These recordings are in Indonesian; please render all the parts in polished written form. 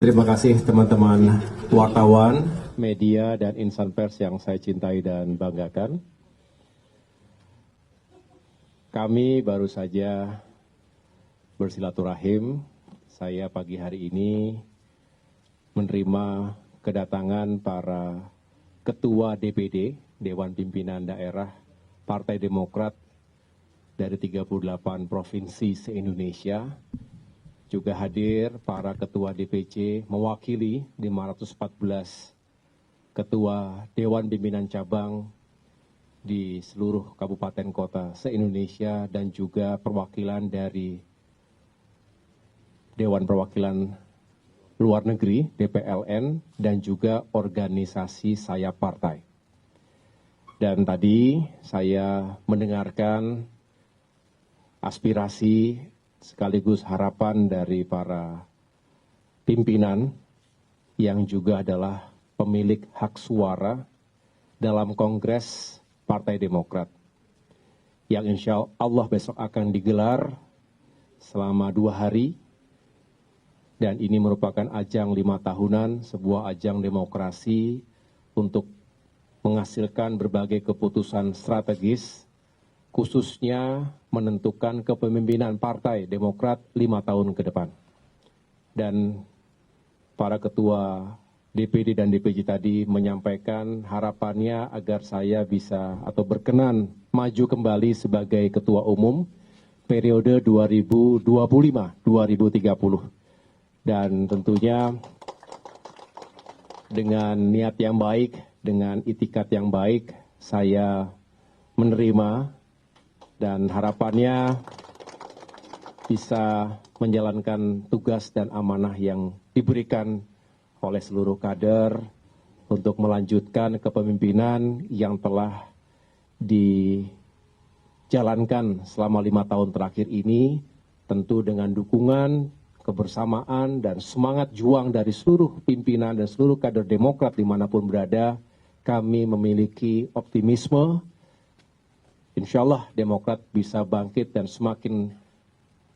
Terima kasih teman-teman wartawan, media, dan insan pers yang saya cintai dan banggakan. Kami baru saja bersilaturahim. Saya pagi hari ini menerima kedatangan para ketua DPD, Dewan Pimpinan Daerah Partai Demokrat dari 38 provinsi se-Indonesia. Juga hadir para ketua DPC mewakili 514 ketua Dewan Pimpinan Cabang di seluruh kabupaten kota se-Indonesia dan juga perwakilan dari Dewan Perwakilan Luar Negeri, DPLN, dan juga organisasi sayap partai. Dan tadi saya mendengarkan aspirasi sekaligus harapan dari para pimpinan yang juga adalah pemilik hak suara dalam Kongres Partai Demokrat yang insya Allah besok akan digelar selama 2 hari, dan ini merupakan ajang 5 tahunan, sebuah ajang demokrasi untuk menghasilkan berbagai keputusan strategis, khususnya menentukan kepemimpinan Partai Demokrat 5 tahun ke depan. Dan para ketua DPD dan DPC tadi menyampaikan harapannya agar saya bisa atau berkenan maju kembali sebagai ketua umum periode 2025-2030. Dan tentunya dengan niat yang baik, dengan itikat yang baik, saya menerima dan harapannya bisa menjalankan tugas dan amanah yang diberikan oleh seluruh kader untuk melanjutkan kepemimpinan yang telah dijalankan selama 5 tahun terakhir ini, tentu dengan dukungan, kebersamaan, dan semangat juang dari seluruh pimpinan dan seluruh kader Demokrat dimanapun berada. Kami memiliki optimisme, insya Allah Demokrat bisa bangkit dan semakin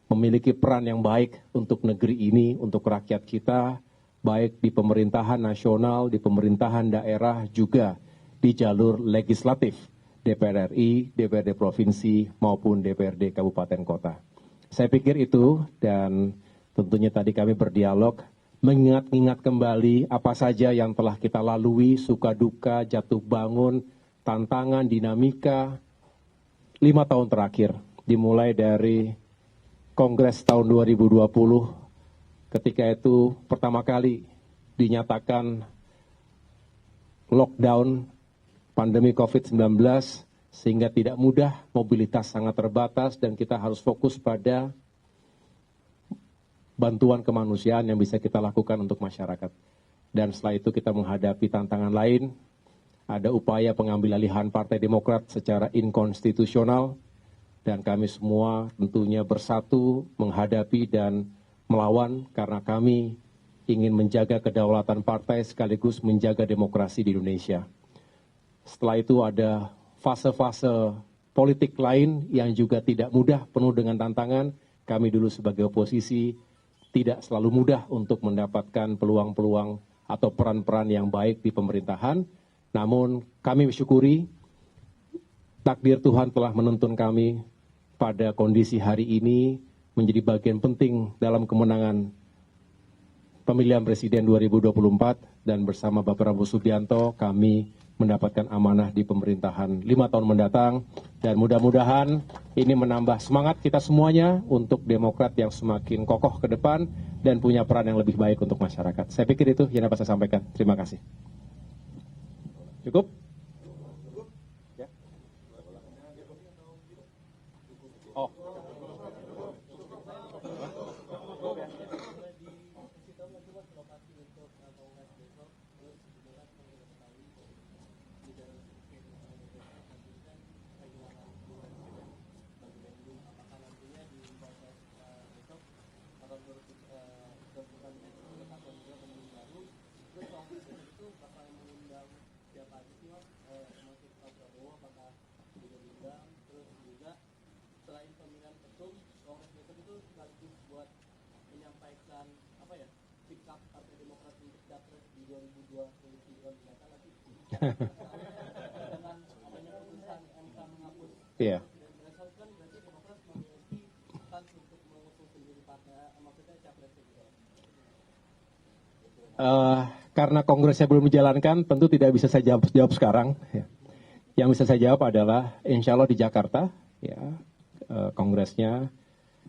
memiliki peran yang baik untuk negeri ini, untuk rakyat kita, baik di pemerintahan nasional, di pemerintahan daerah, juga di jalur legislatif, DPR RI, DPRD Provinsi, maupun DPRD Kabupaten Kota. Saya pikir itu, dan tentunya tadi kami berdialog, mengingat-ingat kembali apa saja yang telah kita lalui, suka duka, jatuh bangun, tantangan, dinamika, 5 tahun terakhir, dimulai dari Kongres tahun 2020, ketika itu pertama kali dinyatakan lockdown pandemi COVID-19, sehingga tidak mudah, mobilitas sangat terbatas, dan kita harus fokus pada bantuan kemanusiaan yang bisa kita lakukan untuk masyarakat. Dan setelah itu kita menghadapi tantangan lain, ada upaya pengambil alihan Partai Demokrat secara inkonstitusional, dan kami semua tentunya bersatu menghadapi dan melawan karena kami ingin menjaga kedaulatan partai sekaligus menjaga demokrasi di Indonesia. Setelah itu ada fase-fase politik lain yang juga tidak mudah, penuh dengan tantangan. Kami dulu sebagai oposisi tidak selalu mudah untuk mendapatkan peluang-peluang atau peran-peran yang baik di pemerintahan. Namun kami bersyukuri takdir Tuhan telah menuntun kami pada kondisi hari ini menjadi bagian penting dalam kemenangan pemilihan presiden 2024, dan bersama Bapak Prabowo Subianto kami mendapatkan amanah di pemerintahan 5 tahun mendatang, dan mudah-mudahan ini menambah semangat kita semuanya untuk Demokrat yang semakin kokoh ke depan dan punya peran yang lebih baik untuk masyarakat. Saya pikir itu yang dapat saya sampaikan. Terima kasih. Cukup? Ya. Oh. Iya. Karena kongresnya belum dijalankan, tentu tidak bisa saya jawab sekarang. Ya. Yang bisa saya jawab adalah, insya Allah di Jakarta, ya, kongresnya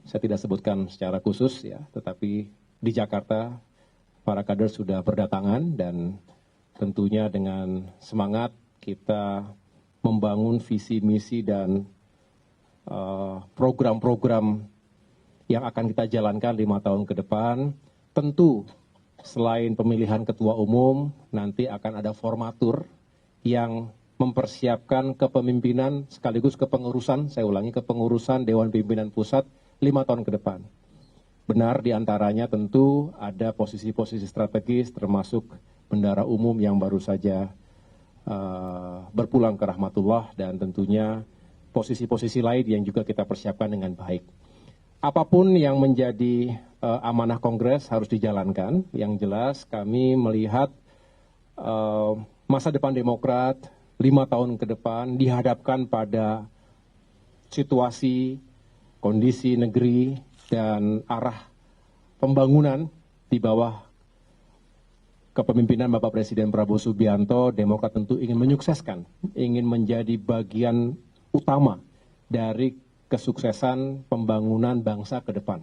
saya tidak sebutkan secara khusus, ya, tetapi di Jakarta para kader sudah berdatangan dan tentunya dengan semangat kita membangun visi misi dan program-program yang akan kita jalankan 5 tahun ke depan. Tentu selain pemilihan ketua umum, nanti akan ada formatur yang mempersiapkan kepemimpinan sekaligus kepengurusan, saya ulangi, kepengurusan Dewan Pimpinan Pusat 5 tahun ke depan. Benar, diantaranya tentu ada posisi-posisi strategis termasuk bendara umum yang baru saja berpulang ke rahmatullah dan tentunya posisi-posisi lain yang juga kita persiapkan dengan baik. Apapun yang menjadi amanah Kongres harus dijalankan. Yang jelas kami melihat masa depan Demokrat 5 tahun ke depan dihadapkan pada situasi, kondisi negeri, dan arah pembangunan di bawah kepemimpinan Bapak Presiden Prabowo Subianto. Demokrat tentu ingin menyukseskan, ingin menjadi bagian utama dari kesuksesan pembangunan bangsa ke depan,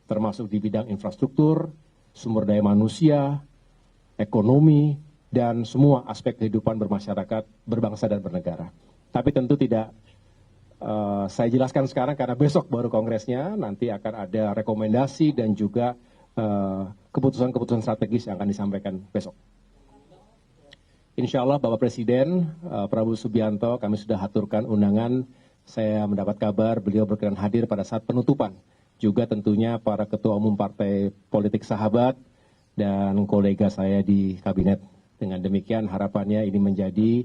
termasuk di bidang infrastruktur, sumber daya manusia, ekonomi, dan semua aspek kehidupan bermasyarakat, berbangsa dan bernegara. Tapi tentu tidak saya jelaskan sekarang karena besok baru kongresnya, nanti akan ada rekomendasi dan juga keputusan-keputusan strategis yang akan disampaikan besok. Insya Allah Bapak Presiden Prabowo Subianto kami sudah aturkan undangan. Saya mendapat kabar beliau berkenan hadir pada saat penutupan. Juga tentunya para ketua umum partai politik sahabat dan kolega saya di kabinet. Dengan demikian harapannya ini menjadi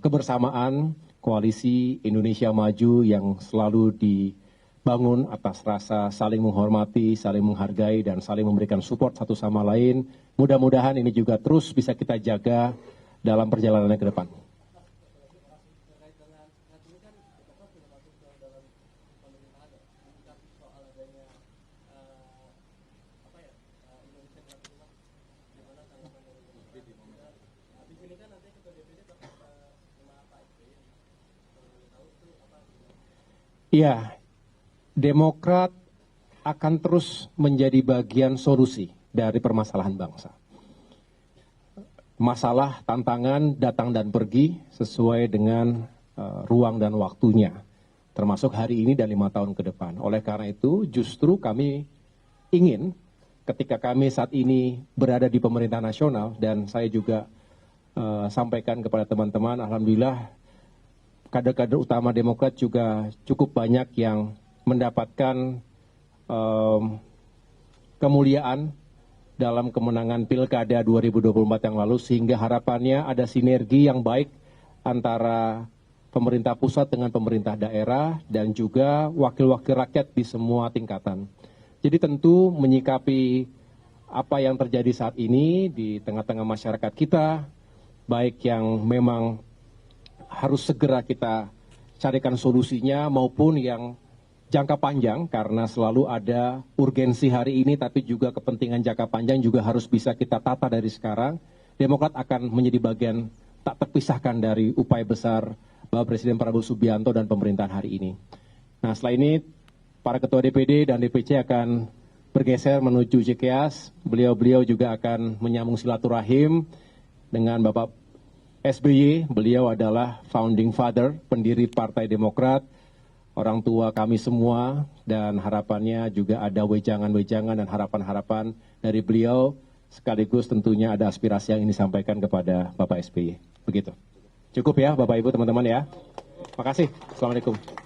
kebersamaan koalisi Indonesia Maju yang selalu dibangun atas rasa saling menghormati, saling menghargai, dan saling memberikan support satu sama lain. Mudah-mudahan ini juga terus bisa kita jaga dalam perjalanan ke depan. Iya, Demokrat akan terus menjadi bagian solusi dari permasalahan bangsa. Masalah, tantangan datang dan pergi sesuai dengan ruang dan waktunya, termasuk hari ini dan 5 tahun ke depan. Oleh karena itu, justru kami ingin ketika kami saat ini berada di pemerintah nasional, dan saya juga sampaikan kepada teman-teman, alhamdulillah, kader-kader utama Demokrat juga cukup banyak yang mendapatkan kemuliaan dalam kemenangan Pilkada 2024 yang lalu, sehingga harapannya ada sinergi yang baik antara pemerintah pusat dengan pemerintah daerah dan juga wakil-wakil rakyat di semua tingkatan. Jadi tentu menyikapi apa yang terjadi saat ini di tengah-tengah masyarakat kita, baik yang memang harus segera kita carikan solusinya maupun yang jangka panjang karena selalu ada urgensi hari ini tapi juga kepentingan jangka panjang juga harus bisa kita tata dari sekarang. Demokrat akan menjadi bagian tak terpisahkan dari upaya besar Bapak Presiden Prabowo Subianto dan pemerintahan hari ini. Nah, setelah ini para ketua DPD dan DPC akan bergeser menuju Cikeas. Beliau-beliau juga akan menyambung silaturahim dengan Bapak SBY. Beliau adalah founding father, pendiri Partai Demokrat, orang tua kami semua, dan harapannya juga ada wejangan-wejangan dan harapan-harapan dari beliau, sekaligus tentunya ada aspirasi yang ingin disampaikan kepada Bapak SBY. Begitu. Cukup ya Bapak Ibu teman-teman ya. Makasih. Assalamualaikum.